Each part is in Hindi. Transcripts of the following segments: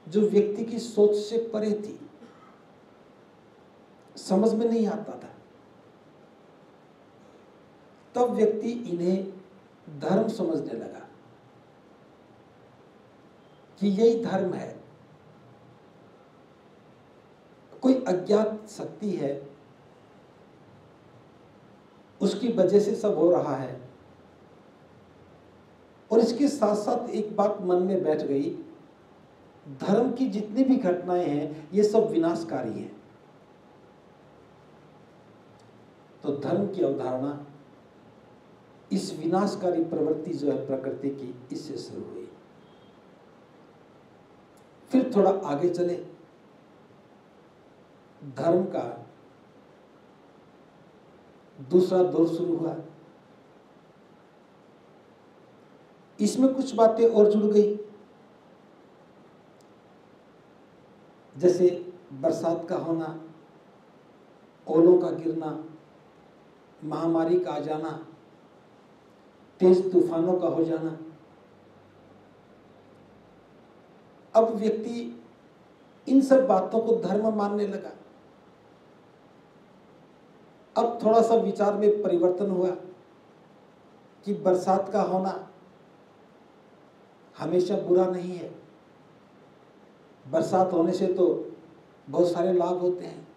जो व्यक्ति की सोच से परे थी, समझ में नहीं आता था, तब व्यक्ति इन्हें धर्म समझने लगा कि यही धर्म है। कोई अज्ञात शक्ति है, उसकी वजह से सब हो रहा है। और इसके साथ साथ एक बात मन में बैठ गई, धर्म की जितनी भी घटनाएं हैं ये सब विनाशकारी हैं। तो धर्म की अवधारणा, इस विनाशकारी प्रवृत्ति जो है प्रकृति की, इससे शुरू हुई। फिर थोड़ा आगे चले, धर्म का दूसरा दौर शुरू हुआ। इसमें कुछ बातें और जुड़ गई, जैसे बरसात का होना, ओलों का गिरना, महामारी का आ जाना, तेज तूफानों का हो जाना। अब व्यक्ति इन सब बातों को धर्म मानने लगा। अब थोड़ा सा विचार में परिवर्तन हुआ कि बरसात का होना हमेशा बुरा नहीं है। बरसात होने से तो बहुत सारे लाभ होते हैं।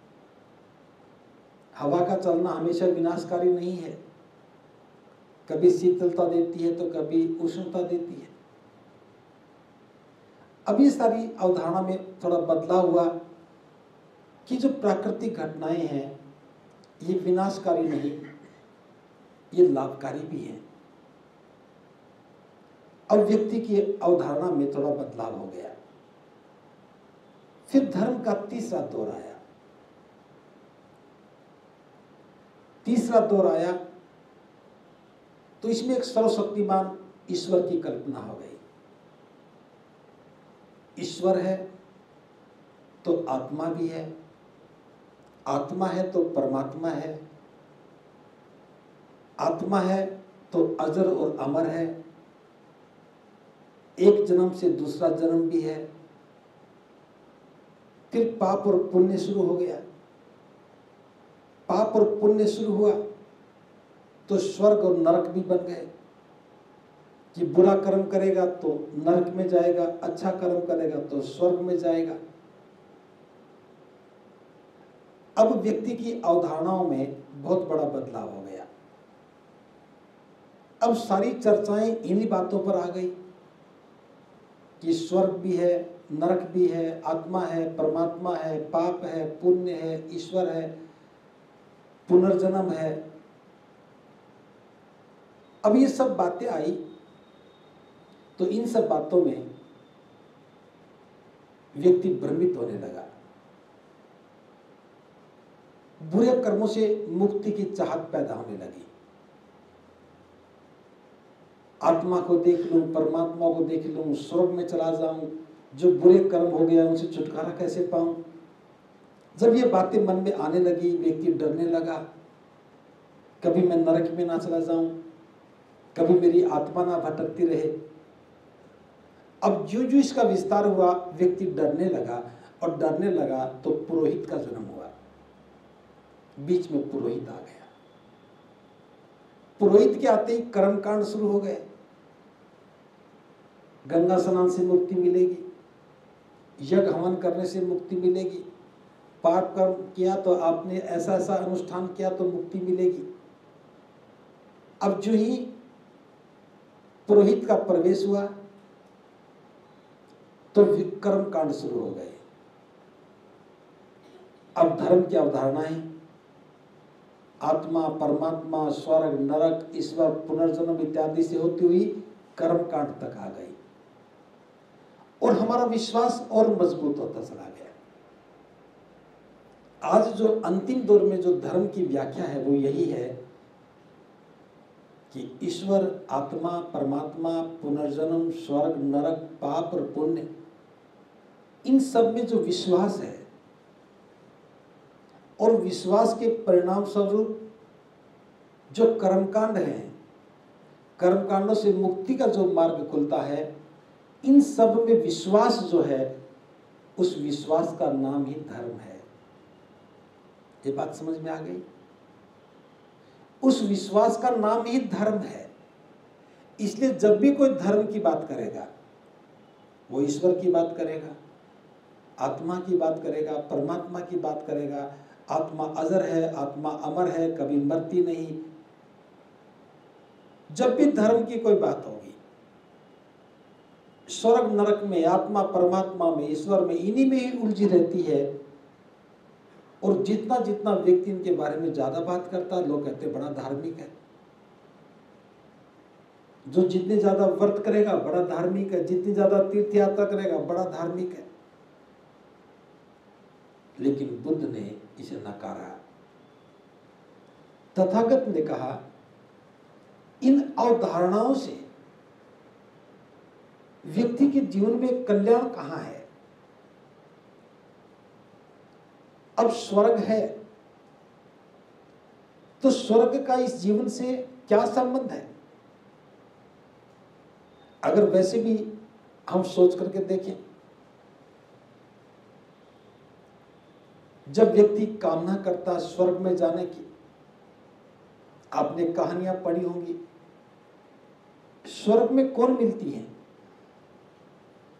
हवा का चलना हमेशा विनाशकारी नहीं है, कभी शीतलता देती है तो कभी उष्णता देती है। अब ये सारी अवधारणा में थोड़ा बदलाव हुआ कि जो प्राकृतिक घटनाएं हैं ये विनाशकारी नहीं, ये लाभकारी भी है। अब व्यक्ति की अवधारणा में थोड़ा बदलाव हो गया। फिर धर्म का तीसरा दौर आया। तीसरा दौर आया तो इसमें एक सर्वशक्तिमान ईश्वर की कल्पना हो गई। ईश्वर है तो आत्मा भी है, आत्मा है तो परमात्मा है, आत्मा है तो अजर और अमर है, एक जन्म से दूसरा जन्म भी है। फिर पाप और पुण्य शुरू हो गया। पाप और पुण्य शुरू हुआ तो स्वर्ग और नरक भी बन गए कि बुरा कर्म करेगा तो नरक में जाएगा, अच्छा कर्म करेगा तो स्वर्ग में जाएगा। अब व्यक्ति की अवधारणाओं में बहुत बड़ा बदलाव हो गया। अब सारी चर्चाएं इन्हीं बातों पर आ गई कि स्वर्ग भी है, नरक भी है, आत्मा है, परमात्मा है, पाप है, पुण्य है, ईश्वर है, पुनर्जन्म है। अब ये सब बातें आई तो इन सब बातों में व्यक्ति भ्रमित होने लगा। बुरे कर्मों से मुक्ति की चाहत पैदा होने लगी। आत्मा को देख लूं, परमात्मा को देख लूं, स्वर्ग में चला जाऊं, जो बुरे कर्म हो गया उनसे छुटकारा कैसे पाऊं। जब ये बातें मन में आने लगी, व्यक्ति डरने लगा, कभी मैं नरक में ना चला जाऊं, कभी मेरी आत्मा ना भटकती रहे। अब जो जो इसका विस्तार हुआ, व्यक्ति डरने लगा, और डरने लगा तो पुरोहित का जन्म हुआ। बीच में पुरोहित आ गया। पुरोहित के आते ही कर्मकांड शुरू हो गए। गंगा स्नान से मुक्ति मिलेगी, यज्ञ हवन करने से मुक्ति मिलेगी, पाप कर्म किया तो आपने ऐसा ऐसा अनुष्ठान किया तो मुक्ति मिलेगी। अब जो ही पुरोहित का प्रवेश हुआ तो कर्म कांड शुरू हो गए। अब धर्म की अवधारणाएं आत्मा, परमात्मा, स्वर्ग, नरक, ईश्वर, पुनर्जन्म इत्यादि से होती हुई कर्म कांड तक आ गई और हमारा विश्वास और मजबूत होता चला गया। आज जो अंतिम दौर में जो धर्म की व्याख्या है वो यही है कि ईश्वर, आत्मा, परमात्मा, पुनर्जन्म, स्वर्ग, नरक, पाप और पुण्य, इन सब में जो विश्वास है और विश्वास के परिणाम स्वरूप जो कर्मकांड हैं, कर्मकांडों से मुक्ति का जो मार्ग खुलता है, इन सब में विश्वास जो है उस विश्वास का नाम ही धर्म है। ये बात समझ में आ गई? उस विश्वास का नाम ही धर्म है। इसलिए जब भी कोई धर्म की बात करेगा, वो ईश्वर की बात करेगा, आत्मा की बात करेगा, परमात्मा की बात करेगा। आत्मा अजर है, आत्मा अमर है, कभी मरती नहीं। जब भी धर्म की कोई बात होगी, स्वर्ग नरक में, आत्मा परमात्मा में, ईश्वर में, इन्हीं में ही उलझी रहती है। और जितना जितना व्यक्ति इनके बारे में ज्यादा बात करता है, लोग कहते हैं बड़ा धार्मिक है। जो जितने ज्यादा व्रत करेगा बड़ा धार्मिक है, जितनी ज्यादा तीर्थ यात्रा करेगा बड़ा धार्मिक है। लेकिन बुद्ध ने इसे नकारा। तथागत ने कहा, इन अवधारणाओं से व्यक्ति के जीवन में कल्याण कहां है? अब स्वर्ग है तो स्वर्ग का इस जीवन से क्या संबंध है? अगर वैसे भी हम सोच करके देखें, जब व्यक्ति कामना करता स्वर्ग में जाने की, आपने कहानियां पढ़ी होंगी। स्वर्ग में कौन मिलती है?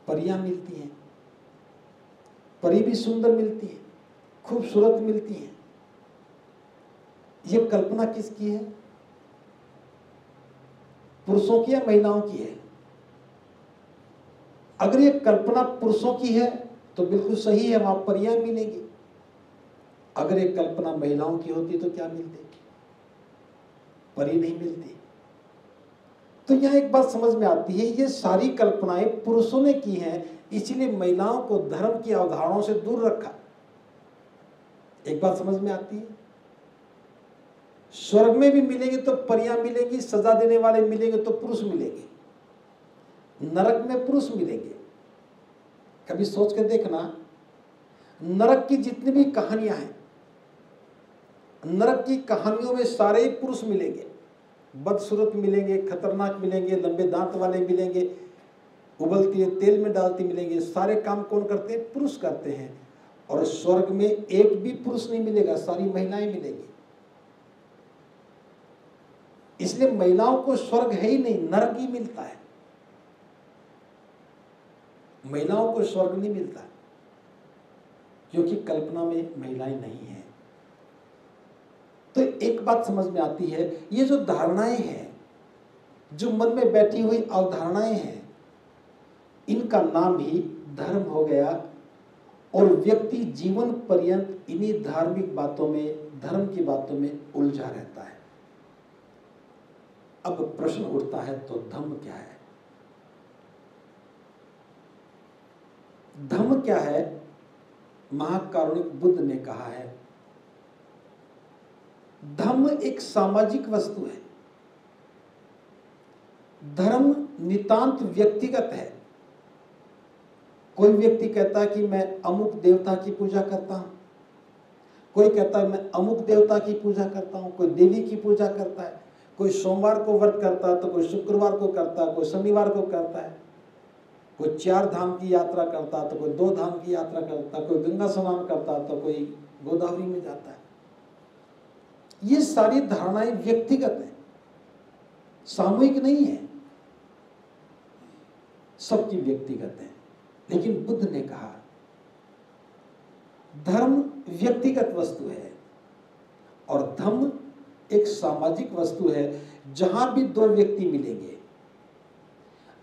परियां मिलती हैं। परी भी सुंदर मिलती है, खूबसूरत मिलती है। यह कल्पना किसकी है? पुरुषों की या महिलाओं की है? अगर यह कल्पना पुरुषों की है तो बिल्कुल सही है, वहां परियां मिलेंगी। अगर यह कल्पना महिलाओं की होती तो क्या मिलती? परी नहीं मिलती। तो यहां एक बात समझ में आती है, ये सारी कल्पनाएं पुरुषों ने की हैं, इसीलिए महिलाओं को धर्म की अवधारणाओं से दूर रखा। एक बात समझ में आती है, स्वर्ग में भी मिलेंगे तो परियां मिलेंगी, सजा देने वाले मिलेंगे तो पुरुष मिलेंगे, नरक में पुरुष मिलेंगे। कभी सोच के देखना, नरक की जितनी भी कहानियां हैं, नरक की कहानियों में सारे ही पुरुष मिलेंगे। बदसूरत मिलेंगे, खतरनाक मिलेंगे, लंबे दांत वाले मिलेंगे, उबलती है तेल में डालती मिलेंगे। सारे काम कौन करते हैं? पुरुष करते हैं। और स्वर्ग में एक भी पुरुष नहीं मिलेगा, सारी महिलाएं मिलेंगी। इसलिए महिलाओं को स्वर्ग है ही नहीं, नरक ही मिलता है। महिलाओं को स्वर्ग नहीं मिलता क्योंकि कल्पना में महिलाएं नहीं हैं। तो एक बात समझ में आती है, ये जो धारणाएं हैं, जो मन में बैठी हुई अवधारणाएं हैं, इनका नाम ही धर्म हो गया। और व्यक्ति जीवन पर्यंत इन्हीं धार्मिक बातों में, धर्म की बातों में उलझा रहता है। अब प्रश्न उठता है, तो धम्म क्या है? धम्म क्या है? महाकारुणिक बुद्ध ने कहा है, धम्म एक सामाजिक वस्तु है। धर्म नितांत व्यक्तिगत है। कोई व्यक्ति कहता है कि मैं अमुक देवता की पूजा करता हूं, कोई कहता है मैं अमुक देवता की पूजा करता हूं, कोई देवी की पूजा करता है, कोई सोमवार को व्रत करता है तो कोई शुक्रवार को करता है, कोई शनिवार को करता है, कोई 4 धाम की यात्रा करता है तो कोई 2 धाम की यात्रा करता है, कोई गंगा स्नान करता है तो कोई गोदावरी में जाता है। ये सारी धारणाएं व्यक्तिगत हैं, सामूहिक नहीं है, सबकी व्यक्तिगत है। लेकिन बुद्ध ने कहा धर्म व्यक्तिगत वस्तु है और धम्म एक सामाजिक वस्तु है। जहां भी 2 व्यक्ति मिलेंगे,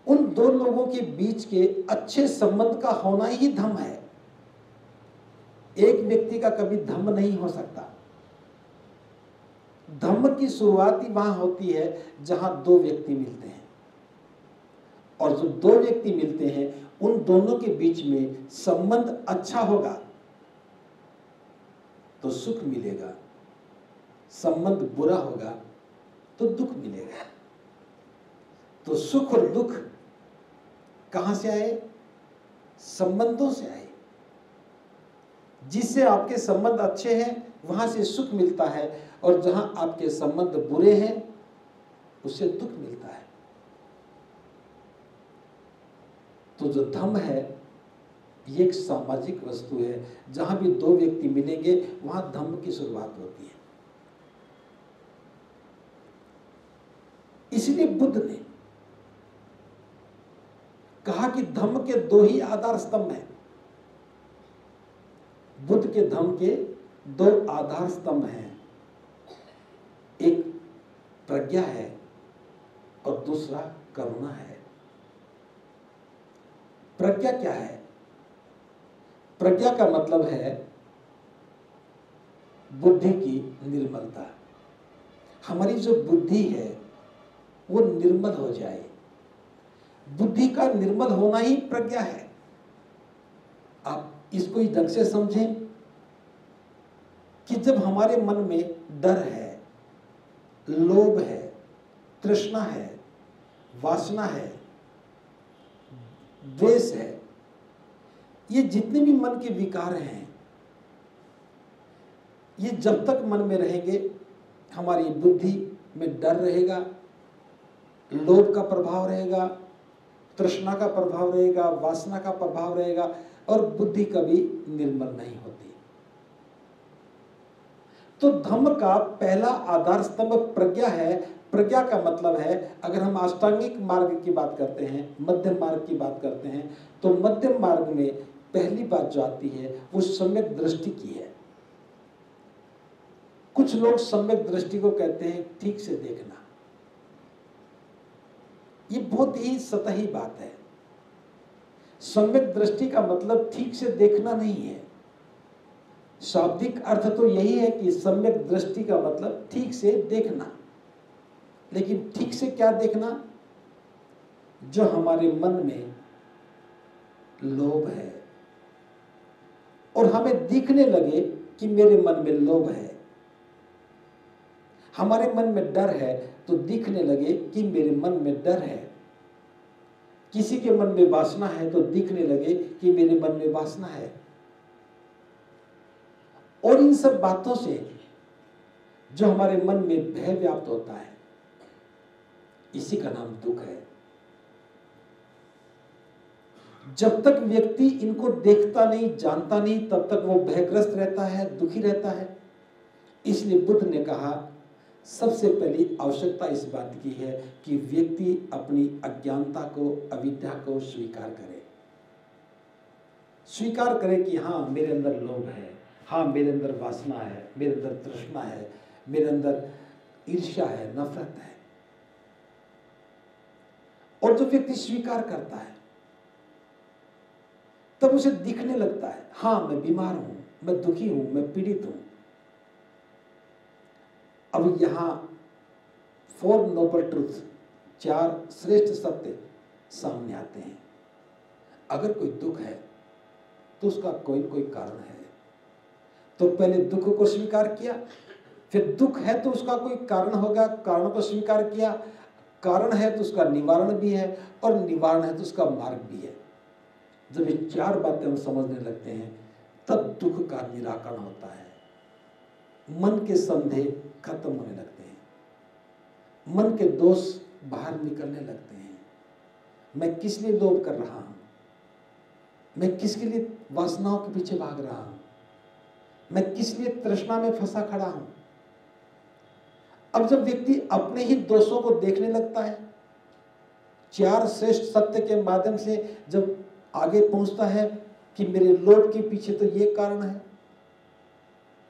उन 2 लोगों के बीच के अच्छे संबंध का होना ही धम्म है। एक व्यक्ति का कभी धम्म नहीं हो सकता। धम्म की शुरुआत ही वहां होती है जहां 2 व्यक्ति मिलते हैं। और जो 2 व्यक्ति मिलते हैं, उन दोनों के बीच में संबंध अच्छा होगा तो सुख मिलेगा, संबंध बुरा होगा तो दुख मिलेगा। तो सुख और दुख कहां से आए? संबंधों से आए। जिससे आपके संबंध अच्छे हैं वहां से सुख मिलता है, और जहां आपके संबंध बुरे हैं उससे दुख मिलता है। तो जो धम्म है ये एक सामाजिक वस्तु है, जहां भी दो व्यक्ति मिलेंगे वहां धम्म की शुरुआत होती है। इसलिए बुद्ध ने कहा कि धम्म के दो ही आधार स्तंभ हैं। बुद्ध के धम्म के दो आधार स्तंभ हैं, एक प्रज्ञा है और दूसरा करुणा है। प्रज्ञा क्या है? प्रज्ञा का मतलब है बुद्धि की निर्मलता। हमारी जो बुद्धि है वो निर्मल हो जाए। बुद्धि का निर्मल होना ही प्रज्ञा है। आप इसको इस ढंग से समझें कि जब हमारे मन में डर है, लोभ है, तृष्णा है, वासना है, द्वेष है, ये जितने भी मन के विकार हैं, ये जब तक मन में रहेंगे हमारी बुद्धि में डर रहेगा, लोभ का प्रभाव रहेगा, तृष्णा का प्रभाव रहेगा, वासना का प्रभाव रहेगा और बुद्धि कभी निर्मल नहीं होती। तो धम्म का पहला आधार स्तंभ प्रज्ञा है। प्रज्ञा का मतलब है, अगर हम अष्टांगिक मार्ग की बात करते हैं, मध्यम मार्ग की बात करते हैं, तो मध्यम मार्ग में पहली बात जो आती है वो सम्यक दृष्टि की है। कुछ लोग सम्यक दृष्टि को कहते हैं ठीक से देखना। ये बहुत ही सतही बात है। सम्यक दृष्टि का मतलब ठीक से देखना नहीं है। शाब्दिक अर्थ तो यही है कि सम्यक दृष्टि का मतलब ठीक से देखना, लेकिन ठीक से क्या देखना? जो हमारे मन में लोभ है और हमें दिखने लगे कि मेरे मन में लोभ है, हमारे मन में डर है तो दिखने लगे कि मेरे मन में डर है, किसी के मन में वासना है तो दिखने लगे कि मेरे मन में वासना है। और इन सब बातों से जो हमारे मन में भय व्याप्त होता है, इसी का नाम दुख है। जब तक व्यक्ति इनको देखता नहीं, जानता नहीं, तब तक वो भयग्रस्त रहता है, दुखी रहता है। इसलिए बुद्ध ने कहा सबसे पहली आवश्यकता इस बात की है कि व्यक्ति अपनी अज्ञानता को, अविद्या को स्वीकार करे। स्वीकार करे कि हाँ मेरे अंदर लोभ है, हाँ मेरे अंदर वासना है, मेरे अंदर तृष्णा है, मेरे अंदर ईर्ष्या है, नफरत है। और जब व्यक्ति स्वीकार करता है तब उसे दिखने लगता है, हाँ मैं बीमार हूं, मैं दुखी हूं, मैं पीड़ित हूं। अब यहां 4 नोबल ट्रूथ, 4 श्रेष्ठ सत्य सामने आते हैं। अगर कोई दुख है तो उसका कोई न कोई कारण है। तो पहले दुख को स्वीकार किया, फिर दुख है तो उसका कोई कारण होगा, कारण को स्वीकार किया, कारण है तो उसका निवारण भी है और निवारण है तो उसका मार्ग भी है। जब ये 4 बातें हम समझने लगते हैं तब दुख का निराकरण होता है। मन के संदेह खत्म होने लगते हैं, मन के दोष बाहर निकलने लगते हैं। मैं किस लिए लोभ कर रहा हूं, मैं किसके लिए वासनाओं के पीछे भाग रहा हूं, मैं किस लिए तृष्णा में फंसा खड़ा हूं। अब जब व्यक्ति अपने ही दोषों को देखने लगता है, 4 श्रेष्ठ सत्य के माध्यम से जब आगे पहुंचता है कि मेरे लोभ के पीछे तो ये कारण है,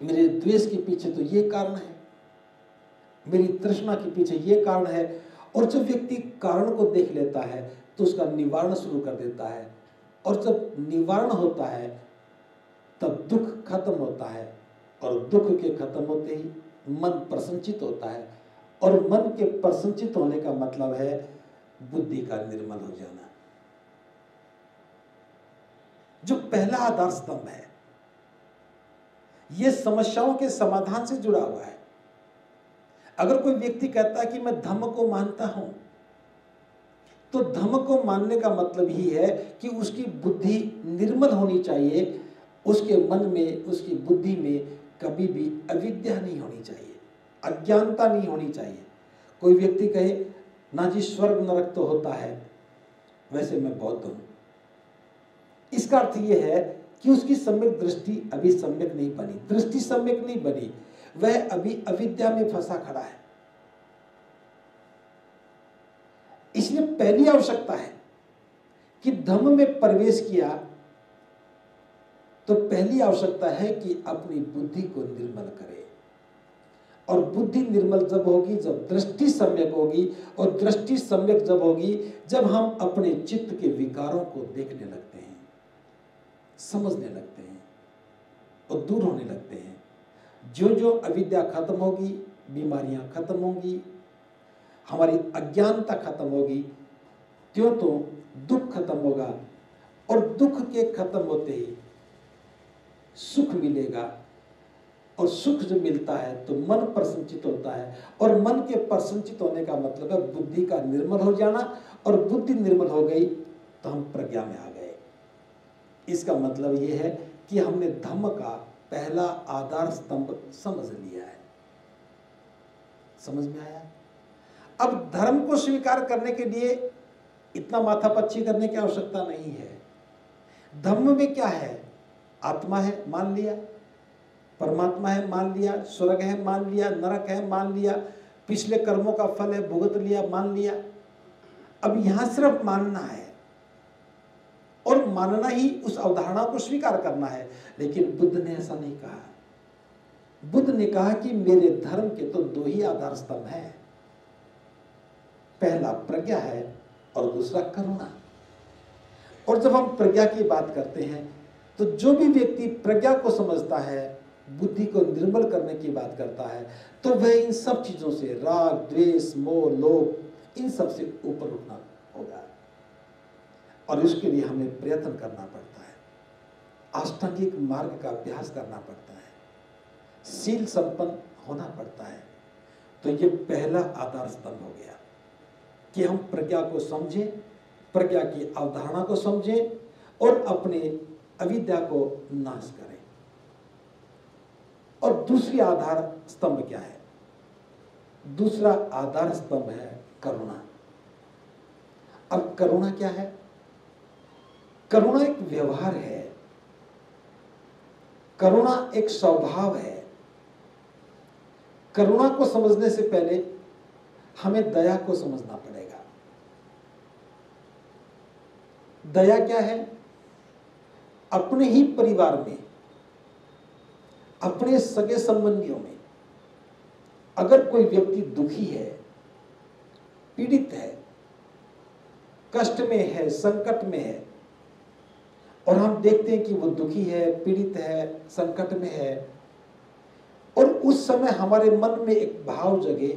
मेरे द्वेष के पीछे तो ये कारण है, मेरी तृष्णा के पीछे ये कारण है, और जब व्यक्ति कारण को देख लेता है तो उसका निवारण शुरू कर देता है। और जब निवारण होता है तब दुख खत्म होता है, और दुख के खत्म होते ही मन प्रसन्नचित होता है, और मन के प्रसन्नचित होने का मतलब है बुद्धि का निर्मल हो जाना। जो पहला आधार स्तंभ है यह समस्याओं के समाधान से जुड़ा हुआ है। अगर कोई व्यक्ति कहता है कि मैं धम्म को मानता हूं, तो धम्म को मानने का मतलब ही है कि उसकी बुद्धि निर्मल होनी चाहिए, उसके मन में, उसकी बुद्धि में कभी भी अविद्या नहीं होनी चाहिए, अज्ञानता नहीं होनी चाहिए। कोई व्यक्ति कहे ना जी स्वर्ग नरक तो होता है, वैसे मैं बौद्ध हूं, इसका अर्थ यह है कि उसकी सम्यक दृष्टि अभी सम्यक नहीं बनी, दृष्टि सम्यक नहीं बनी, वह अभी अविद्या में फंसा खड़ा है। इसलिए पहली आवश्यकता है कि धम्म में प्रवेश किया तो पहली आवश्यकता है कि अपनी बुद्धि को निर्मल करे। और बुद्धि निर्मल जब होगी, जब दृष्टि सम्यक होगी, और दृष्टि सम्यक जब होगी जब हम अपने चित्त के विकारों को देखने लगते हैं, समझने लगते हैं और दूर होने लगते हैं। जो जो अविद्या खत्म होगी, बीमारियां खत्म होंगी, हमारी अज्ञानता खत्म होगी, त्यों तो दुख खत्म होगा। और दुख के खत्म होते ही सुख मिलेगा, और सुख जो मिलता है तो मन प्रसन्नचित होता है, और मन के प्रसन्नचित होने का मतलब है बुद्धि का निर्मल हो जाना। और बुद्धि निर्मल हो गई तो हम प्रज्ञा में आ गए। इसका मतलब यह है कि हमने धम्म का पहला आधार स्तंभ समझ लिया है। समझ में आया? अब धर्म को स्वीकार करने के लिए इतना माथापच्ची करने की आवश्यकता नहीं है। धम्म में क्या है? आत्मा है, मान लिया, परमात्मा है, मान लिया, स्वर्ग है, मान लिया, नरक है, मान लिया, पिछले कर्मों का फल है, भुगत लिया, मान लिया। अब यहां सिर्फ मानना है, और मानना ही उस अवधारणा को स्वीकार करना है। लेकिन बुद्ध ने ऐसा नहीं कहा। बुद्ध ने कहा कि मेरे धर्म के तो दो ही आधार स्तंभ हैं, पहला प्रज्ञा है और दूसरा करुणा। और जब हम प्रज्ञा की बात करते हैं तो जो भी व्यक्ति प्रज्ञा को समझता है, बुद्धि को निर्मल करने की बात करता है, तो वह इन सब चीजों से, राग, द्वेष, मोह, लोभ, इन सब से ऊपर उठना होगा। और इसके लिए हमें प्रयत्न करना पड़ता है, अष्टांगिक मार्ग का अभ्यास करना पड़ता है, शील संपन्न होना पड़ता है। तो ये पहला आधार स्तंभ हो गया कि हम प्रज्ञा को समझें, प्रज्ञा की अवधारणा को समझें और अपने अविद्या को नाश करें। और दूसरी आधार स्तंभ क्या है? दूसरा आधार स्तंभ है करुणा। अब करुणा क्या है? करुणा एक व्यवहार है, करुणा एक स्वभाव है। करुणा को समझने से पहले हमें दया को समझना पड़ेगा। दया क्या है? अपने ही परिवार में, अपने सगे संबंधियों में अगर कोई व्यक्ति दुखी है, पीड़ित है, कष्ट में है, संकट में है, और हम देखते हैं कि वो दुखी है, पीड़ित है, संकट में है, और उस समय हमारे मन में एक भाव जगे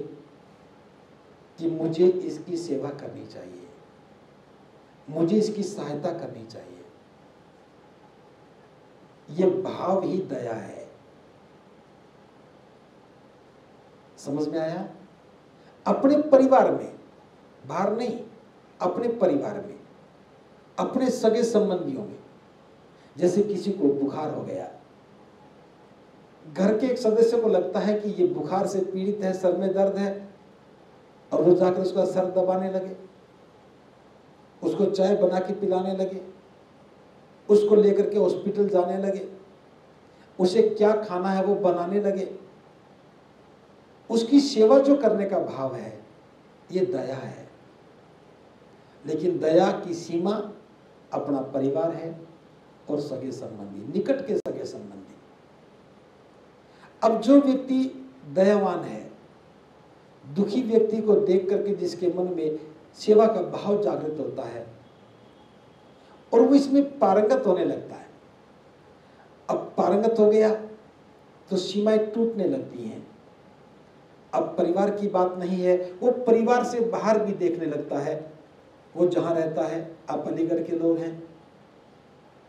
कि मुझे इसकी सेवा करनी चाहिए, मुझे इसकी सहायता करनी चाहिए। ये भाव ही दया है। समझ में आया? अपने परिवार में, बाहर नहीं, अपने परिवार में, अपने सगे संबंधियों में। जैसे किसी को बुखार हो गया, घर के एक सदस्य को लगता है कि ये बुखार से पीड़ित है, सर में दर्द है, और वो जाकर उसका सर दबाने लगे, उसको चाय बना के पिलाने लगे, उसको लेकर के हॉस्पिटल जाने लगे, उसे क्या खाना है वो बनाने लगे। उसकी सेवा जो करने का भाव है, ये दया है। लेकिन दया की सीमा अपना परिवार है और सगे संबंधी, निकट के सगे संबंधी। अब जो व्यक्ति दयावान है, दुखी व्यक्ति को देख करके जिसके मन में सेवा का भाव जागृत होता है और वो इसमें पारंगत होने लगता है। अब पारंगत हो गया तो सीमाएं टूटने लगती हैं। अब परिवार की बात नहीं है, वो परिवार से बाहर भी देखने लगता है। वो जहाँ रहता है, आप अलीगढ़ के लोग हैं,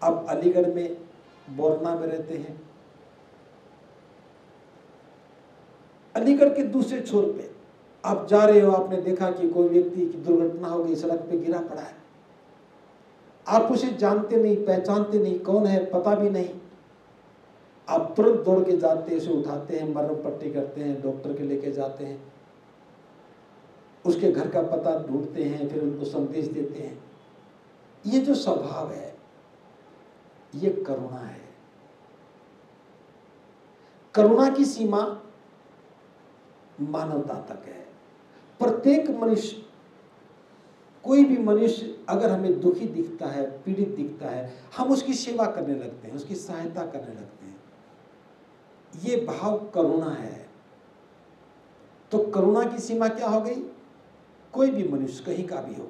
आप अलीगढ़ में बोरना में रहते हैं, अलीगढ़ के दूसरे छोर पे आप जा रहे हो, आपने देखा कि कोई व्यक्ति की दुर्घटना हो गई, सड़क पे गिरा पड़ा है। आप उसे जानते नहीं, पहचानते नहीं, कौन है पता भी नहीं। आप तुरंत दौड़ के जाते हैं, उसे उठाते हैं, मरहम पट्टी करते हैं, डॉक्टर के लेके जाते हैं, उसके घर का पता ढूंढते हैं, फिर उनको संदेश देते हैं। ये जो स्वभाव है, ये करुणा है। करुणा की सीमा मानवता तक है। प्रत्येक मनुष्य, कोई भी मनुष्य अगर हमें दुखी दिखता है, पीड़ित दिखता है, हम उसकी सेवा करने लगते हैं, उसकी सहायता करने लगते हैं। ये भाव करुणा है। तो करुणा की सीमा क्या हो गई? कोई भी मनुष्य कहीं का भी हो।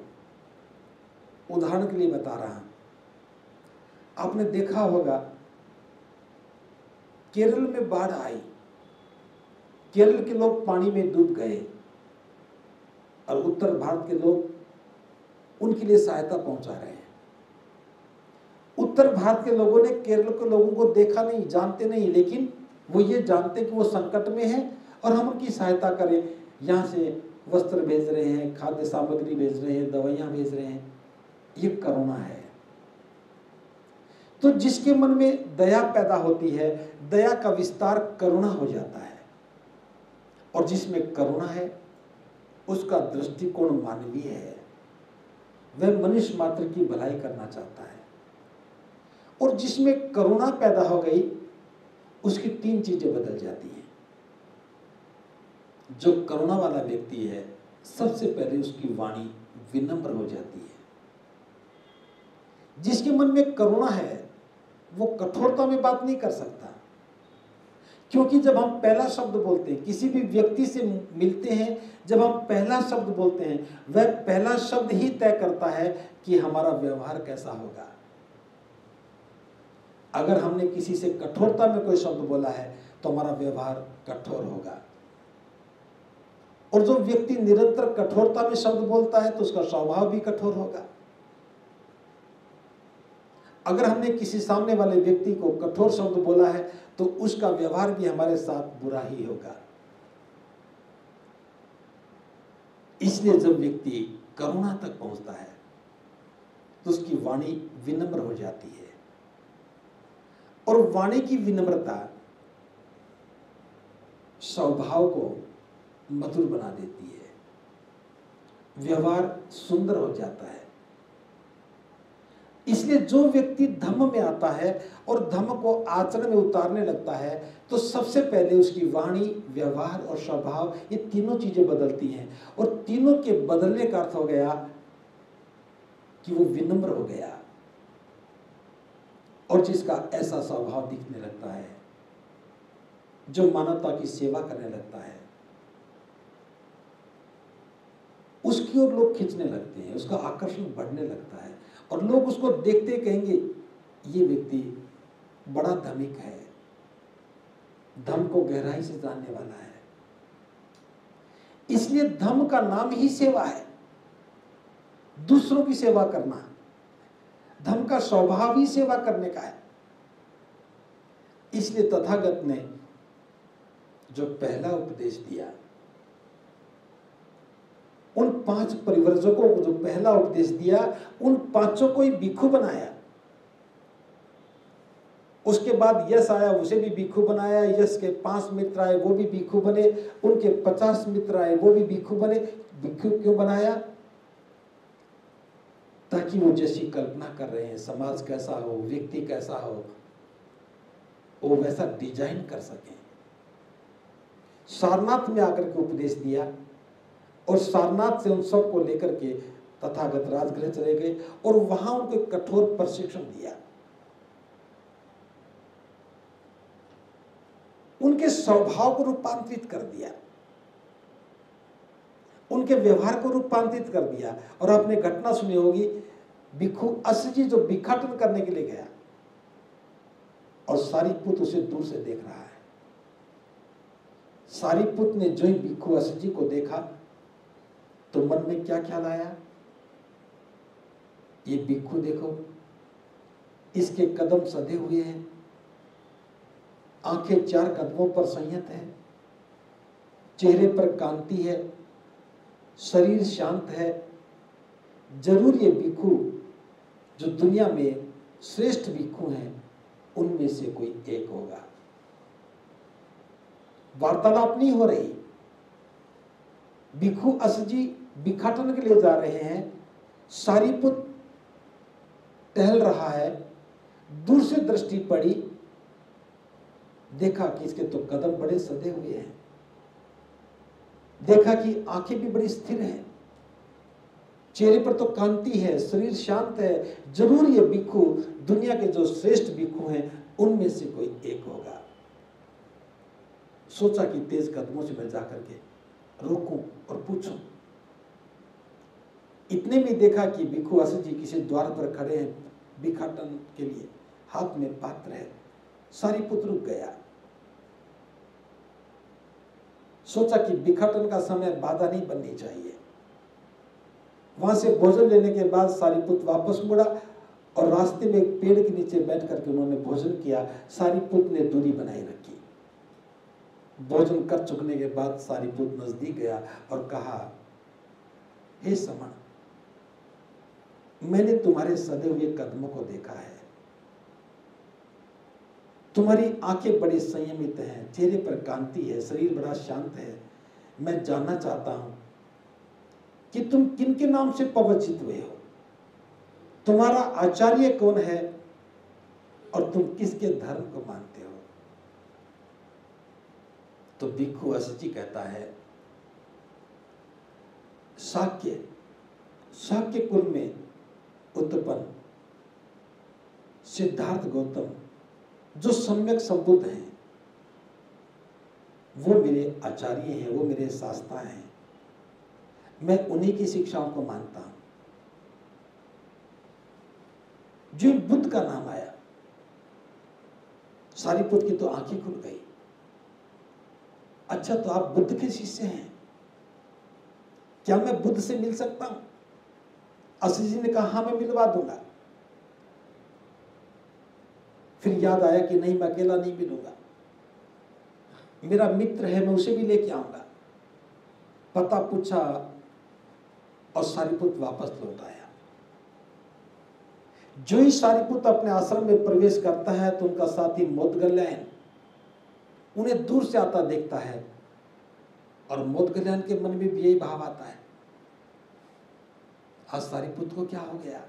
उदाहरण के लिए बता रहा हूं, आपने देखा होगा केरल में बाढ़ आई, केरल के लोग पानी में डूब गए और उत्तर भारत के लोग उनके लिए सहायता पहुंचा रहे हैं। उत्तर भारत के लोगों ने केरल के लोगों को देखा नहीं, जानते नहीं, लेकिन वो ये जानते कि वो संकट में है और हम उनकी सहायता करें। यहाँ से वस्त्र भेज रहे हैं, खाद्य सामग्री भेज रहे हैं, दवाइयाँ भेज रहे हैं। ये करुणा है। तो जिसके मन में दया पैदा होती है, दया का विस्तार करुणा हो जाता है। और जिसमें करुणा है उसका दृष्टिकोण मानवीय है, वह मनुष्य मात्र की भलाई करना चाहता है। और जिसमें करुणा पैदा हो गई उसकी तीन चीजें बदल जाती हैं। जो करुणा वाला व्यक्ति है, सबसे पहले उसकी वाणी विनम्र हो जाती है। जिसके मन में करुणा है वो कठोरता में बात नहीं कर सकता, क्योंकि जब हम पहला शब्द बोलते हैं, किसी भी व्यक्ति से मिलते हैं, जब हम पहला शब्द बोलते हैं, वह पहला शब्द ही तय करता है कि हमारा व्यवहार कैसा होगा। अगर हमने किसी से कठोरता में कोई शब्द बोला है तो हमारा व्यवहार कठोर होगा। और जो व्यक्ति निरंतर कठोरता में शब्द बोलता है तो उसका स्वभाव भी कठोर होगा। अगर हमने किसी सामने वाले व्यक्ति को कठोर शब्द बोला है तो उसका व्यवहार भी हमारे साथ बुरा ही होगा। इसलिए जब व्यक्ति करुणा तक पहुंचता है तो उसकी वाणी विनम्र हो जाती है। और वाणी की विनम्रता स्वभाव को मधुर बना देती है, व्यवहार सुंदर हो जाता है। इसलिए जो व्यक्ति धम्म में आता है और धम्म को आचरण में उतारने लगता है तो सबसे पहले उसकी वाणी, व्यवहार और स्वभाव, ये तीनों चीजें बदलती हैं। और तीनों के बदलने का अर्थ हो गया कि वो विनम्र हो गया। और जिसका ऐसा स्वभाव दिखने लगता है, जो मानवता की सेवा करने लगता है, उसकी ओर लोग खींचने लगते हैं, उसका आकर्षण बढ़ने लगता है और लोग उसको देखते कहेंगे ये व्यक्ति बड़ा धमिक है, धम्म को गहराई से जानने वाला है। इसलिए धम्म का नाम ही सेवा है, दूसरों की सेवा करना। धम्म का स्वभाव ही सेवा करने का है। इसलिए तथागत ने जो पहला उपदेश दिया, उन 5 परिव्रजकों को जो पहला उपदेश दिया, उन 5 को ही भिक्षु बनाया। उसके बाद यश आया, उसे भी भिक्षु बनाया। यश के 5 मित्र आए, वो भी भिक्षु बने। उनके 50 मित्र आए, वो भी भिक्षु बने। भिक्षु क्यों बनाया? ताकि वो जैसी कल्पना कर रहे हैं, समाज कैसा हो, व्यक्ति कैसा हो, वो वैसा डिजाइन कर सकें। सारनाथ में आकर के उपदेश दिया और सारनाथ से उन सब को लेकर के तथागत राजगृह चले गए और वहां उनको कठोर प्रशिक्षण दिया। उनके स्वभाव को रूपांतरित कर दिया, उनके व्यवहार को रूपांतरित कर दिया। और आपने घटना सुनी होगी, भिक्षु असजी जो भिक्षाटन करने के लिए गया और सारीपुत उसे दूर से देख रहा है। सारीपुत ने जो ही भिक्षु असजी को देखा तो मन में क्या ख्याल आया? ये भिक्षु देखो, इसके कदम सधे हुए हैं, आंखें 4 कदमों पर संयत है, चेहरे पर कांति है, शरीर शांत है। जरूर ये भिक्षु जो दुनिया में श्रेष्ठ भिक्षु हैं उनमें से कोई एक होगा। वार्तालाप नहीं हो रही, भिक्षु असजी भिक्षाटन के लिए जा रहे हैं, सारीपुत टहल रहा है, दूर से दृष्टि पड़ी, देखा कि इसके तो कदम बड़े सधे हुए हैं, देखा कि आंखें भी बड़ी स्थिर हैं, चेहरे पर तो कांति है, शरीर शांत है, जरूर ये भिक्षु दुनिया के जो श्रेष्ठ भिक्षु हैं उनमें से कोई एक होगा। सोचा कि तेज कदमों से मैं जाकर के रोकूं और पूछूं। इतने में देखा कि भिक्षु असित जी किसी द्वार पर खड़े हैं भिक्षाटन के लिए, हाथ में पात्र है। सारीपुत्र रुक गया, सोचा कि भिक्षाटन का समय बाधा नहीं बननी चाहिए। वहां से भोजन लेने के बाद सारीपुत्र वापस मुड़ा और रास्ते में एक पेड़ के नीचे बैठ करके उन्होंने भोजन किया। सारीपुत्र ने दूरी बनाए रखी। भोजन कर चुकने के बाद सारीपुत्र नजदीक गया और कहा, हे समण, मैंने तुम्हारे सधे हुए कदमों को देखा है, तुम्हारी आंखें बड़ी संयमित हैं, चेहरे पर कांति है, शरीर बड़ा शांत है। मैं जानना चाहता हूं कि तुम किनके नाम से प्रवचित हुए हो, तुम्हारा आचार्य कौन है और तुम किसके धर्म को मानते हो। तो भिक्षु असित जी कहता है, शाक्य कुल में उत्पन्न सिद्धार्थ गौतम जो सम्यक संबुद्ध हैं, वो मेरे आचार्य हैं, वो मेरे शास्त्रा हैं, मैं उन्हीं की शिक्षाओं को मानता हूं। जो बुद्ध का नाम आया, सारीपुत्र की तो आंखें खुल गई। अच्छा, तो आप बुद्ध के शिष्य हैं, क्या मैं बुद्ध से मिल सकता हूं? असित जी ने कहा, हाँ, मैं मिलवा दूंगा। फिर याद आया कि नहीं, मैं अकेला नहीं मिलूंगा, मेरा मित्र है, मैं उसे भी लेके आऊंगा। पता पूछा और सारीपुत्र वापस लौट आया। जो ही सारीपुत्र अपने आश्रम में प्रवेश करता है तो उनका साथी मोदगल्यायन उन्हें दूर से आता देखता है और मोदगल्यायन के मन में भी यही भाव आता है, आज सारीपुत्र को क्या हो गया,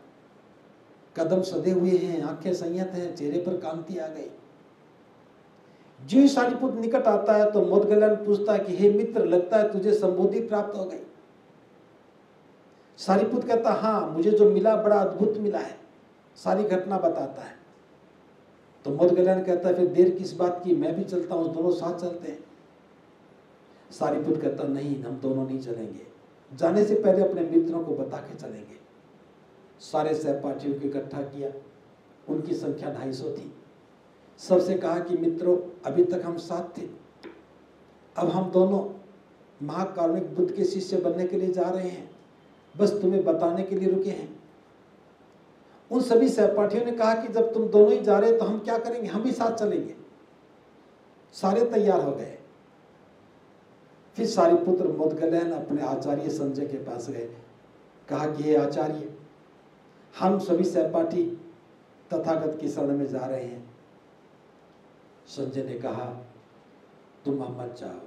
कदम सधे हुए हैं, आंखें संयत हैं, चेहरे पर कांति आ गई। जो ही सारीपुत्र निकट आता है तो मोदगल्यायन पूछता है कि हे मित्र, लगता है तुझे संबोधि प्राप्त हो गई। सारीपुत्र कहता, हाँ, मुझे जो मिला बड़ा अद्भुत मिला है, सारी घटना बताता है। तो मोदगल्यायन कहता है, फिर देर किस बात की, मैं भी चलता हूं, दोनों साथ चलते हैं। सारीपुत्र कहता, नहीं, हम दोनों नहीं चलेंगे, जाने से पहले अपने मित्रों को बता के चलेंगे। सारे सहपाठियों को इकट्ठा किया, उनकी संख्या 250 थी। सबसे कहा कि मित्रों, अभी तक हम साथ थे, अब हम दोनों महाकारुणिक बुद्ध के शिष्य बनने के लिए जा रहे हैं, बस तुम्हें बताने के लिए रुके हैं। उन सभी सहपाठियों ने कहा कि जब तुम दोनों ही जा रहे तो हम क्या करेंगे, हम भी साथ चलेंगे। सारे तैयार हो गए। फिर सारीपुत्र मोदगल्यायन अपने आचार्य संजय के पास गए, कहा कि हे आचार्य, हम सभी सहपाठी तथागत की शरण में जा रहे हैं। संजय ने कहा, तुम अब मत जाओ।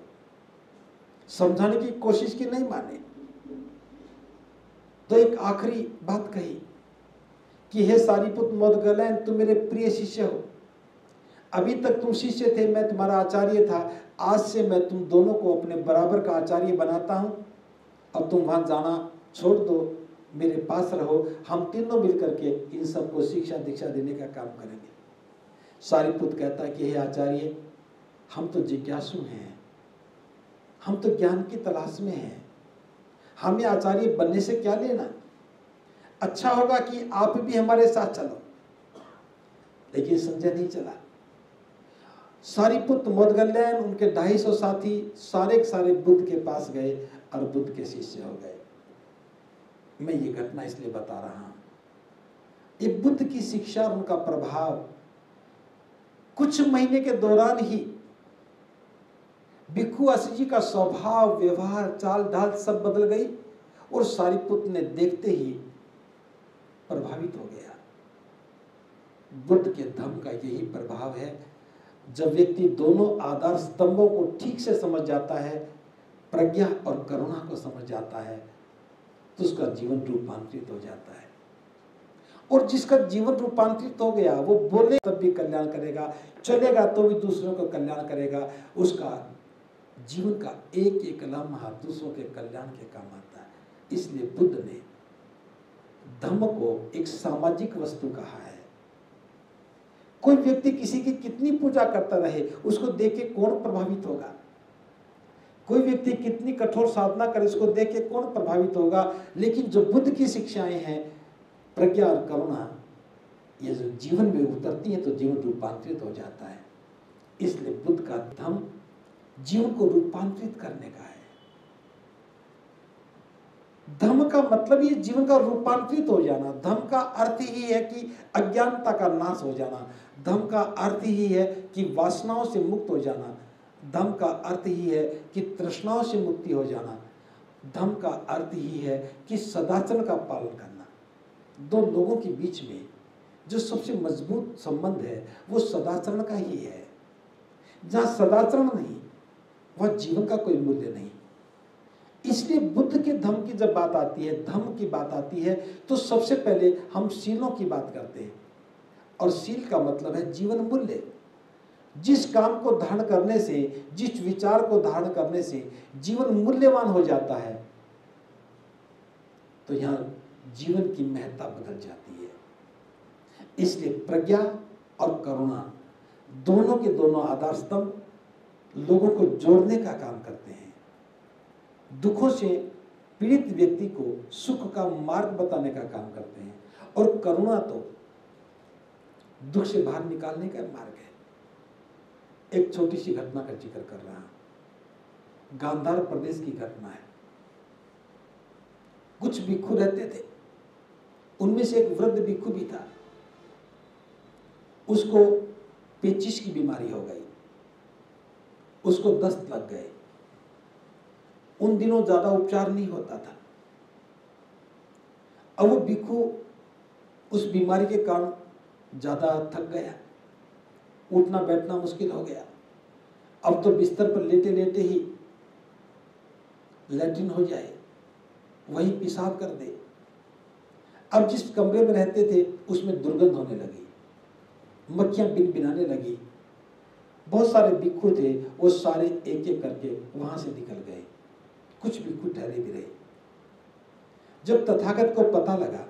समझाने की कोशिश की, नहीं माने। तो एक आखिरी बात कही कि हे सारीपुत्र मोदगल्यायन, तुम मेरे प्रिय शिष्य हो, अभी तक तुम शिष्य थे, मैं तुम्हारा आचार्य था, आज से मैं तुम दोनों को अपने बराबर का आचार्य बनाता हूं। अब तुम वहां जाना छोड़ दो, मेरे पास रहो, हम तीनों मिलकर के इन सबको शिक्षा दीक्षा देने का काम करेंगे। सारीपुत्र कहता है कि हे आचार्य, हम तो जिज्ञासु हैं, हम तो ज्ञान की तलाश में हैं, हमें आचार्य बनने से क्या लेना, अच्छा होगा कि आप भी हमारे साथ चलो। लेकिन संजय नहीं चला। सारीपुत्र मोदगल्यायन, उनके 250 साथी सारे के सारे बुद्ध के पास गए और बुद्ध के शिष्य हो गए। मैं ये घटना इसलिए बता रहा हूं, ये बुद्ध की शिक्षा और उनका प्रभाव कुछ महीने के दौरान ही भिक्षु असित जी का स्वभाव, व्यवहार, चाल ढाल सब बदल गई और सारीपुत्र ने देखते ही प्रभावित हो गया। बुद्ध के धम्म का यही प्रभाव है, जब व्यक्ति दोनों आधार स्तंभों को ठीक से समझ जाता है, प्रज्ञा और करुणा को समझ जाता है, तो उसका जीवन रूपांतरित हो जाता है। और जिसका जीवन रूपांतरित हो गया, वो बोले तब भी कल्याण करेगा, चलेगा तो भी दूसरों का कल्याण करेगा। उसका जीवन का एक एक लम्हा दूसरों के कल्याण के काम आता है। इसलिए बुद्ध ने धम्म को एक सामाजिक वस्तु कहा है। कोई व्यक्ति किसी की कितनी पूजा करता रहे, उसको देख के कौन प्रभावित होगा? कोई व्यक्ति कितनी कठोर साधना करे, उसको देख के कौन प्रभावित होगा? लेकिन जो बुद्ध की शिक्षाएं हैं, प्रज्ञा और करुणा, ये जो जीवन में उतरती है तो जीवन रूपांतरित हो जाता है। इसलिए बुद्ध का धम्म जीवन को रूपांतरित करने का है। धम्म का मतलब ये जीवन का रूपांतरित हो जाना। धम्म का अर्थ ही है कि अज्ञानता का नाश हो जाना। धम्म का अर्थ ही है कि वासनाओं से मुक्त हो जाना। धम्म का अर्थ ही है कि तृष्णाओं से मुक्ति हो जाना। धम्म का अर्थ ही है कि सदाचरण का पालन करना। दो लोगों के बीच में जो सबसे मजबूत संबंध है वो सदाचरण का ही है। जहाँ सदाचरण नहीं, वह जीवन का कोई मूल्य नहीं। इसलिए बुद्ध के धम्म की जब बात आती है, धम्म की बात आती है, तो सबसे पहले हम शीलों की बात करते हैं। और शील का मतलब है जीवन मूल्य। जिस काम को धारण करने से, जिस विचार को धारण करने से जीवन मूल्यवान हो जाता है, तो यहाँ जीवन की महत्ता बदल जाती है। इसलिए प्रज्ञा और करुणा दोनों के दोनों आधार स्तंभ लोगों को जोड़ने का काम करते हैं। दुखों से पीड़ित व्यक्ति को सुख का मार्ग बताने का काम करते हैं। और करुणा तो दुख से बाहर निकालने का मार्ग है। एक छोटी सी घटना का जिक्र कर रहा हूं। गांधार प्रदेश की घटना है। कुछ भिक्षु रहते थे, उनमें से एक वृद्ध भिक्षु भी था। उसको पेचिश की बीमारी हो गई, उसको दस्त लग गए। उन दिनों ज्यादा उपचार नहीं होता था। अब वो भिक्षु उस बीमारी के कारण ज्यादा थक गया, उठना बैठना मुश्किल हो गया। अब तो बिस्तर पर लेटे लेटे ही लैट्रिन हो जाए, वहीं पेशाब कर दे। अब जिस कमरे में रहते थे उसमें दुर्गंध होने लगी, मक्खियां बिनबिनाने लगी। बहुत सारे भिक्षु थे, वो सारे एक एक करके वहां से निकल गए। कुछ भिक्षु ठहरे भी रहे। जब तथागत को पता लगा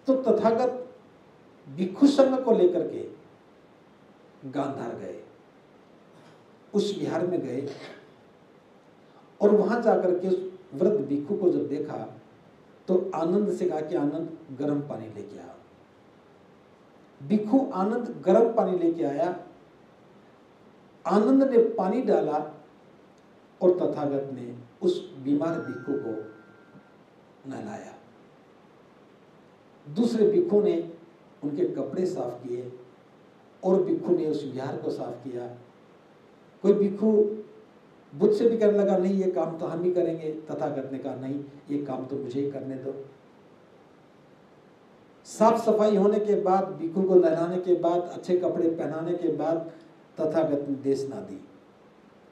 तो तथागत भिक्षु संघ को लेकर के गांधार गए, उस विहार में गए और वहां जाकर के वृद्ध भिक्षु को जब देखा तो आनंद से कहा कि आनंद गर्म पानी लेके आओ। भिक्षु आनंद गर्म पानी लेके आया। आनंद ने पानी डाला और तथागत ने उस बीमार भिक्षु को नहलाया। दूसरे भिक्षु ने उनके कपड़े साफ किए और भिक्षु ने उस विहार को साफ किया। कोई भिक्षु बुद्ध से भी कहने लगा, नहीं ये काम तो हम ही करेंगे। तथागत ने कहा, नहीं ये काम तो मुझे ही करने दो। साफ सफाई होने के बाद, भिक्षु को नहलाने के बाद, अच्छे कपड़े पहनाने के बाद तथागत ने देशना दी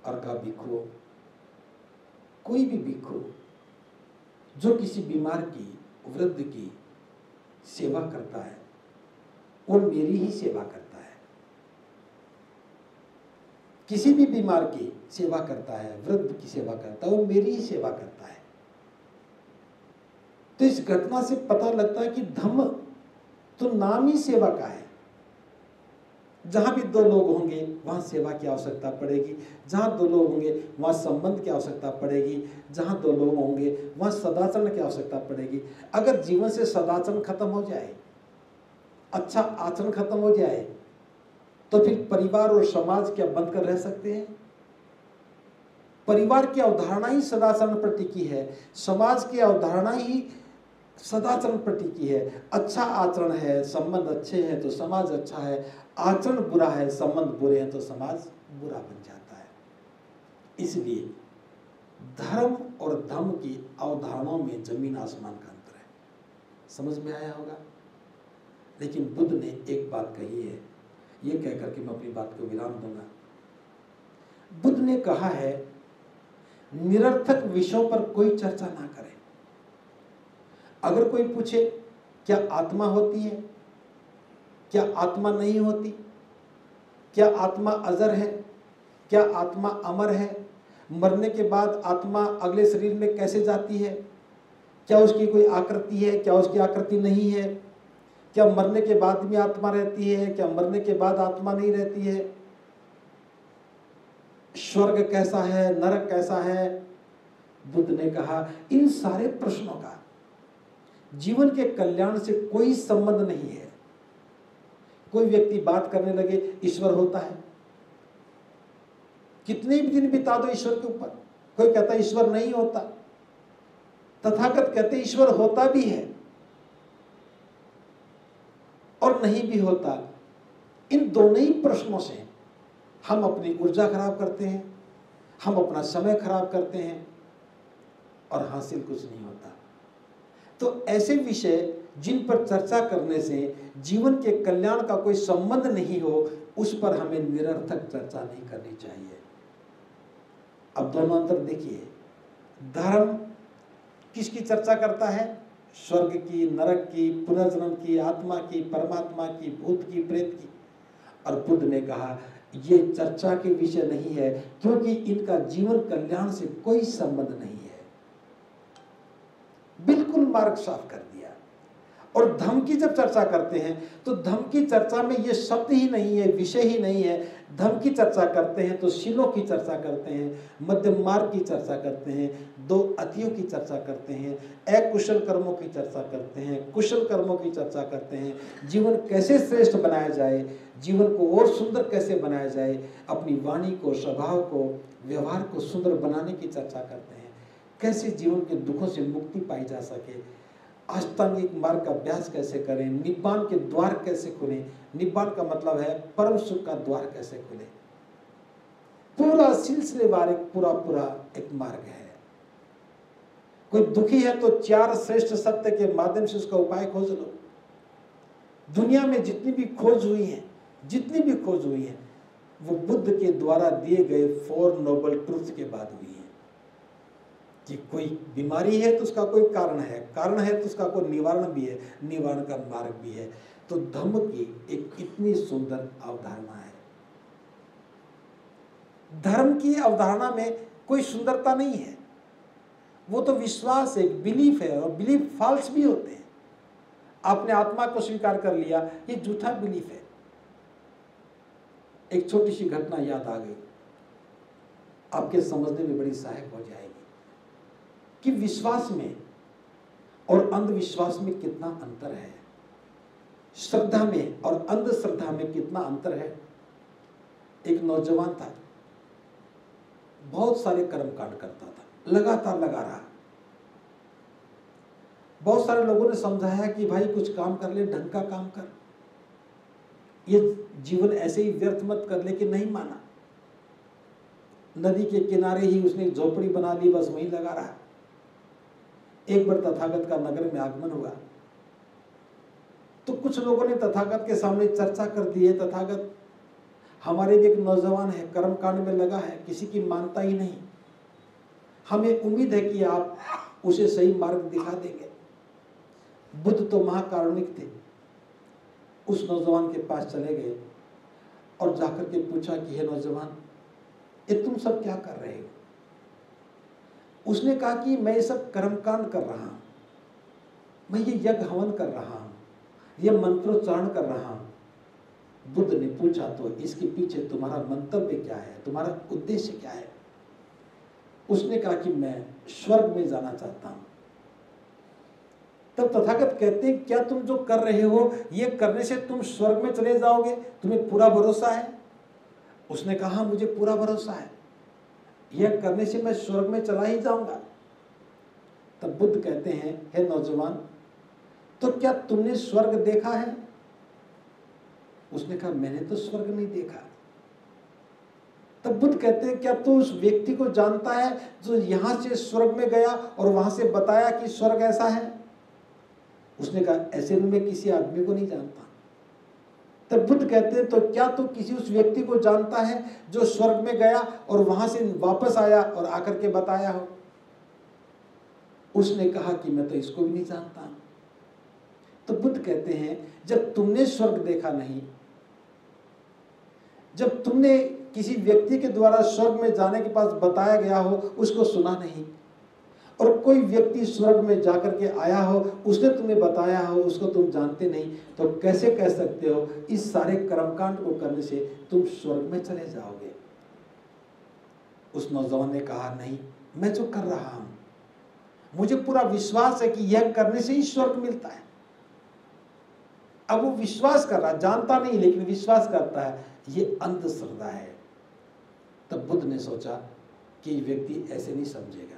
और कहा, भिक्षु, कोई भी भिक्षु जो किसी बीमार की, वृद्ध की सेवा करता है वो मेरी ही सेवा करता है। किसी भी बीमार की सेवा करता है, वृद्ध की सेवा करता है, वो मेरी ही सेवा करता है। तो इस घटना से पता लगता है कि धम्म तो नाम ही सेवा का है। जहां भी दो लोग होंगे वहां सेवा की आवश्यकता पड़ेगी। जहां दो लोग होंगे वहां संबंध की आवश्यकता पड़ेगी। जहां दो लोग होंगे वहां सदाचरण की आवश्यकता पड़ेगी। अगर जीवन से सदाचरण खत्म हो जाए, अच्छा आचरण खत्म हो जाए, तो फिर परिवार और समाज क्या बंद कर रह सकते हैं? परिवार की अवधारणा ही सदाचरण पर टिकी है, समाज की अवधारणा ही सदाचरण पर टिकी है। अच्छा आचरण है, संबंध अच्छे हैं तो समाज अच्छा है। आचरण बुरा है, संबंध बुरे हैं तो समाज बुरा बन जाता है। इसलिए धर्म और धम्म की अवधारणाओं में जमीन आसमान का अंतर है। समझ में आया होगा? लेकिन बुद्ध ने एक बात कही है, ये कहकर के मैं अपनी बात को विराम दूंगा। बुद्ध ने कहा है, निरर्थक विषयों पर कोई चर्चा ना करें। अगर कोई पूछे क्या आत्मा होती है? क्या आत्मा नहीं होती? क्या आत्मा अजर है? क्या आत्मा अमर है? मरने के बाद आत्मा अगले शरीर में कैसे जाती है? क्या उसकी कोई आकृति है? क्या उसकी आकृति नहीं है? क्या मरने के बाद भी आत्मा रहती है? क्या मरने के बाद आत्मा नहीं रहती है? स्वर्ग कैसा है? नरक कैसा है? बुद्ध ने कहा इन सारे प्रश्नों का जीवन के कल्याण से कोई संबंध नहीं है। कोई व्यक्ति बात करने लगे ईश्वर होता है, कितने भी दिन बिता दो ईश्वर के ऊपर, कोई कहता है ईश्वर नहीं होता। तथागत कहते ईश्वर होता भी है और नहीं भी होता। इन दोनों ही प्रश्नों से हम अपनी ऊर्जा खराब करते हैं, हम अपना समय खराब करते हैं और हासिल कुछ नहीं होता। तो ऐसे विषय जिन पर चर्चा करने से जीवन के कल्याण का कोई संबंध नहीं हो, उस पर हमें निरर्थक चर्चा नहीं करनी चाहिए। अब दोनों अंतर देखिए। धर्म किसकी चर्चा करता है? स्वर्ग की, नरक की, पुनर्जन्म की, आत्मा की, परमात्मा की, भूत की, प्रेत की। और बुद्ध ने कहा ये चर्चा के विषय नहीं है, क्योंकि इनका जीवन कल्याण से कोई संबंध नहीं है। बिल्कुल मार्ग साफ कर दिया। और धर्म की जब चर्चा करते हैं तो धर्म की चर्चा में ये शब्द ही नहीं है, विषय ही नहीं है। धर्म की चर्चा करते हैं तो शीलों की चर्चा करते हैं, मध्यम मार्ग की चर्चा करते हैं, दो अतियों की चर्चा करते हैं, अकुशल कर्मों की चर्चा करते हैं, कुशल कर्मों की चर्चा करते हैं। जीवन कैसे श्रेष्ठ बनाया जाए, जीवन को और सुंदर कैसे बनाया जाए, अपनी वाणी को, स्वभाव को, व्यवहार को सुंदर बनाने की चर्चा करते हैं। कैसे जीवन के दुखों से मुक्ति पाई जा सके, अष्टांगिक मार्ग का अभ्यास कैसे करें, निब्बान के द्वार कैसे खुलें। निब्बान का मतलब है परम सुख का द्वार कैसे खुले। पूरा सिलसिलेवार एक पूरा एक मार्ग है। कोई दुखी है तो 4 श्रेष्ठ सत्य के माध्यम से उसका उपाय खोज लो। दुनिया में जितनी भी खोज हुई है वो बुद्ध के द्वारा दिए गए 4 नोबल ट्रूथ के बाद हुई है। कि कोई बीमारी है तो उसका कोई कारण है तो उसका कोई निवारण भी है, निवारण का मार्ग भी है। तो धम्म की एक इतनी सुंदर अवधारणा है। धर्म की अवधारणा में कोई सुंदरता नहीं है, वो तो विश्वास है, बिलीफ है। और बिलीफ फॉल्स भी होते हैं। आपने आत्मा को स्वीकार कर लिया, ये झूठा बिलीफ है। एक छोटी सी घटना याद आ गई, आपके समझने में बड़ी सहायक हो जाएगी कि विश्वास में और अंधविश्वास में कितना अंतर है, श्रद्धा में और अंधश्रद्धा में कितना अंतर है। एक नौजवान था, बहुत सारे कर्मकांड करता था, लगातार लगा रहा। बहुत सारे लोगों ने समझाया कि भाई कुछ काम कर ले, ढंग का काम कर, ये जीवन ऐसे ही व्यर्थ मत कर, लेकिन नहीं माना। नदी के किनारे ही उसने झोपड़ी बना ली, बस वहीं लगा रहा। एक बार तथागत का नगर में आगमन हुआ तो कुछ लोगों ने तथागत के सामने चर्चा कर दी है, तथागत हमारे भी एक नौजवान है, कर्मकांड में लगा है, किसी की मानता ही नहीं, हमें उम्मीद है कि आप उसे सही मार्ग दिखा देंगे। बुद्ध तो महाकारुणिक थे, उस नौजवान के पास चले गए और जाकर के पूछा कि हे नौजवान, ये तुम सब क्या कर रहे हो? उसने कहा कि मैं ये सब कर्मकांड कर रहा हूं, मैं ये यज्ञ हवन कर रहा हूं, ये मंत्रोच्चारण कर रहा हूं। बुद्ध ने पूछा तो इसके पीछे तुम्हारा मंतव्य क्या है, तुम्हारा उद्देश्य क्या है? उसने कहा कि मैं स्वर्ग में जाना चाहता हूं। तब तथागत कहते हैं क्या तुम जो कर रहे हो ये करने से तुम स्वर्ग में चले जाओगे, तुम्हें पूरा भरोसा है? उसने कहा मुझे पूरा भरोसा है, यह करने से मैं स्वर्ग में चला ही जाऊंगा। तब बुद्ध कहते हैं हे नौजवान, तो क्या तुमने स्वर्ग देखा है? उसने कहा मैंने तो स्वर्ग नहीं देखा। तब बुद्ध कहते हैं क्या तू उस व्यक्ति को जानता है जो यहां से स्वर्ग में गया और वहां से बताया कि स्वर्ग ऐसा है? उसने कहा ऐसे में मैं किसी आदमी को नहीं जानता। तब बुद्ध कहते हैं तो क्या तू किसी उस व्यक्ति को जानता है जो स्वर्ग में गया और वहां से वापस आया और आकर के बताया हो? उसने कहा कि मैं तो इसको भी नहीं जानता। तो बुद्ध कहते हैं जब तुमने स्वर्ग देखा नहीं, जब तुमने किसी व्यक्ति के द्वारा स्वर्ग में जाने के पास बताया गया हो उसको सुना नहीं, और कोई व्यक्ति स्वर्ग में जाकर के आया हो उसने तुम्हें बताया हो उसको तुम जानते नहीं, तो कैसे कह सकते हो इस सारे कर्मकांड को करने से तुम स्वर्ग में चले जाओगे? उस नौजवान ने कहा नहीं, मैं जो कर रहा हूं मुझे पूरा विश्वास है कि यह करने से ही स्वर्ग मिलता है। अब वो विश्वास कर रहा, जानता नहीं लेकिन विश्वास करता है, ये अंधश्रद्धा है। तब बुद्ध ने सोचा कि ये व्यक्ति ऐसे नहीं समझेगा,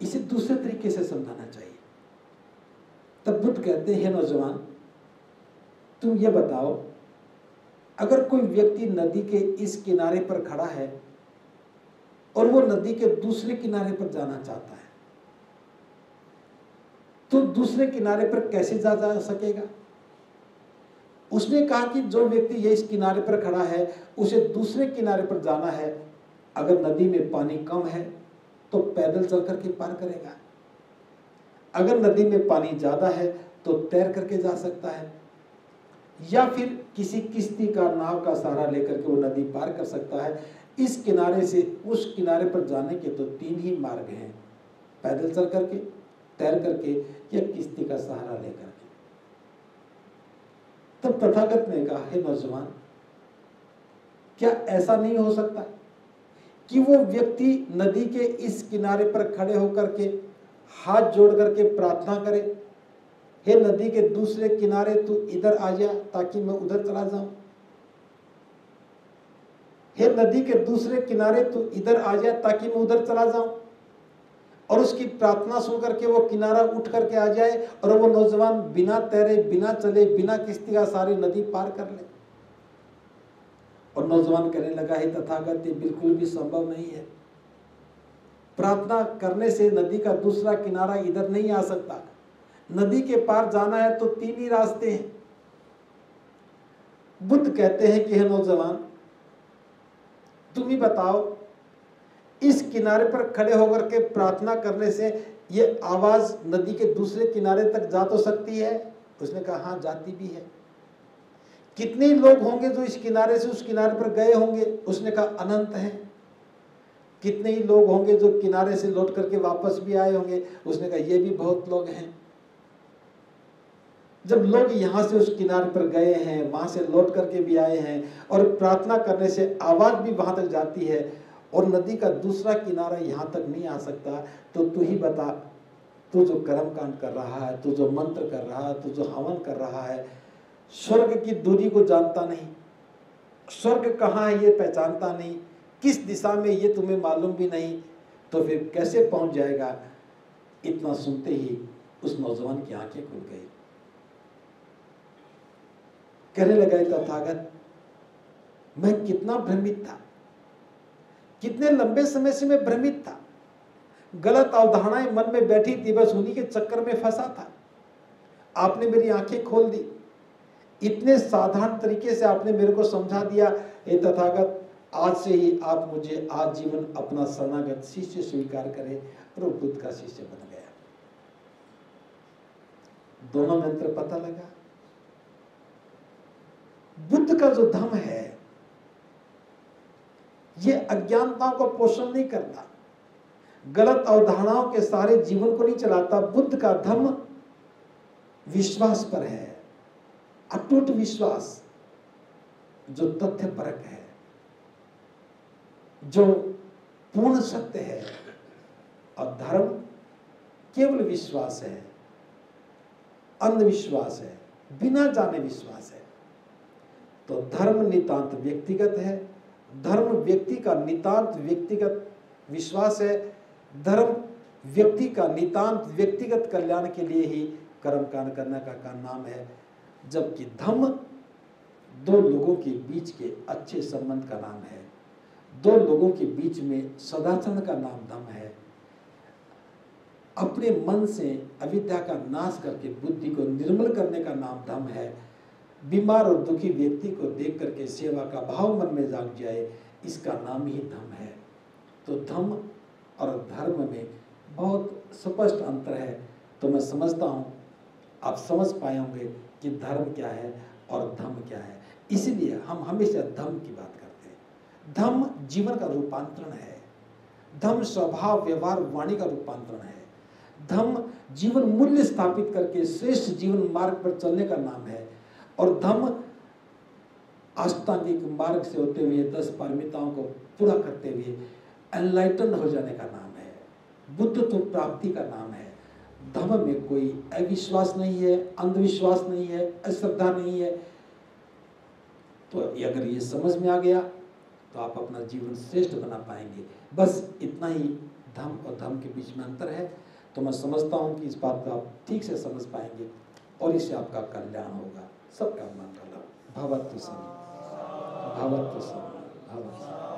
इसे दूसरे तरीके से समझाना चाहिए। तब बुद्ध कहते हैं, नौजवान तुम ये बताओ, अगर कोई व्यक्ति नदी के इस किनारे पर खड़ा है और वो नदी के दूसरे किनारे पर जाना चाहता है, तो दूसरे किनारे पर कैसे जा सकेगा? उसने कहा कि जो व्यक्ति ये इस किनारे पर खड़ा है उसे दूसरे किनारे पर जाना है, अगर नदी में पानी कम है तो पैदल चल करके पार करेगा, अगर नदी में पानी ज्यादा है तो तैर करके जा सकता है, या फिर किसी किश्ती का नाव का सहारा लेकर के वो नदी पार कर सकता है। इस किनारे से उस किनारे पर जाने के तो 3 ही मार्ग हैं, पैदल चल करके, तैर करके या किश्ती का सहारा लेकर के। तब तथागत ने कहा, हे नौजवान, क्या ऐसा नहीं हो सकता कि वो व्यक्ति नदी के इस किनारे पर खड़े होकर के हाथ जोड़ करके प्रार्थना करे, हे नदी के दूसरे किनारे तू इधर आ जा ताकि मैं उधर चला जाऊं, हे नदी के दूसरे किनारे तू इधर आ जा ताकि मैं उधर चला जाऊं, और उसकी प्रार्थना सुन करके वो किनारा उठ करके आ जाए और वो नौजवान बिना तैरे, बिना चले, बिना किश्ती का सारी नदी पार कर ले। और नौजवान कहने लगा, हे तथागत, ये बिल्कुल भी संभव नहीं है, प्रार्थना करने से नदी का दूसरा किनारा इधर नहीं आ सकता, नदी के पार जाना है तो 3 ही रास्ते हैं। बुद्ध कहते हैं कि हे नौजवान, तुम ही बताओ, इस किनारे पर खड़े होकर के प्रार्थना करने से ये आवाज नदी के दूसरे किनारे तक जा तो सकती है? उसने कहा, हाँ जाती भी है। कितने लोग होंगे जो इस किनारे से उस किनारे पर गए होंगे? उसने कहा, अनंत है। कितने ही लोग होंगे जो किनारे से लौट करके वापस भी आए होंगे? उसने कहा, ये भी बहुत लोग हैं। जब लोग यहाँ से उस किनारे पर गए हैं, वहां से लौट करके भी आए हैं, और प्रार्थना करने से आवाज भी वहां तक जाती है, और नदी का दूसरा किनारा यहाँ तक नहीं आ सकता, तो तू ही बता, तू जो कर्मकांड कर रहा है, तू जो मंत्र कर रहा है, तू जो हवन कर रहा है, स्वर्ग की दूरी को जानता नहीं, स्वर्ग कहाँ है ये पहचानता नहीं, किस दिशा में ये तुम्हें मालूम भी नहीं, तो फिर कैसे पहुंच जाएगा? इतना सुनते ही उस नौजवान की आंखें खुल गई। कहने लगा, तथागत, मैं कितना भ्रमित था, कितने लंबे समय से मैं भ्रमित था, गलत अवधारणाएं मन में बैठी थी, बस उन्हीं के चक्कर में फंसा था। आपने मेरी आंखें खोल दी, इतने साधारण तरीके से आपने मेरे को समझा दिया। हे तथागत, आज से ही आप मुझे आजीवन अपना शरणागत शिष्य स्वीकार करें। और वो बुद्ध का शिष्य बन गया। दोनों मंत्र पता लगा। बुद्ध का जो धम्म है ये अज्ञानता को पोषण नहीं करता, गलत अवधारणाओं के सारे जीवन को नहीं चलाता। बुद्ध का धम्म विश्वास पर है, अटूट विश्वास जो तथ्यपरक है, जो पूर्ण सत्य है। और धर्म केवल विश्वास है, अंधविश्वास है, बिना जाने विश्वास है। तो धर्म नितांत व्यक्तिगत है, धर्म व्यक्ति का नितांत व्यक्तिगत विश्वास है, धर्म व्यक्ति का नितांत व्यक्तिगत कल्याण के लिए ही कर्मकांड करने का नाम है। जबकि धम्म 2 लोगों के बीच के अच्छे संबंध का नाम है, 2 लोगों के बीच में सदाचरण का नाम धम्म है। अपने मन से अविद्या का नाश करके बुद्धि को निर्मल करने का नाम धम्म है। बीमार और दुखी व्यक्ति को देख करके सेवा का भाव मन में जाग जाए, इसका नाम ही धम्म है। तो धम्म और धर्म में बहुत स्पष्ट अंतर है। तो मैं समझता हूँ आप समझ पाए होंगे कि धर्म क्या है और धम्म क्या है। इसलिए हम हमेशा धम्म की बात करते हैं। धम्म जीवन का रूपांतरण है, धम्म स्वभाव व्यवहार वाणी का रूपांतरण है, धम्म जीवन मूल्य स्थापित करके श्रेष्ठ जीवन मार्ग पर चलने का नाम है, और धम्म अष्टांगिक मार्ग से होते हुए 10 पारमिताओं को पूरा करते हुए एनलाइटन हो जाने का नाम है, बुद्धत्व प्राप्ति का नाम है। धम्म में कोई अविश्वास नहीं है, अंधविश्वास नहीं है, अश्रद्धा नहीं है। तो अगर ये समझ में आ गया तो आप अपना जीवन श्रेष्ठ बना पाएंगे। बस इतना ही धम्म और धम्म के बीच में अंतर है। तो मैं समझता हूँ कि इस बात को आप ठीक से समझ पाएंगे और इससे आपका कल्याण होगा। सबका मंगल भवतु सम भवतु सम भवतु।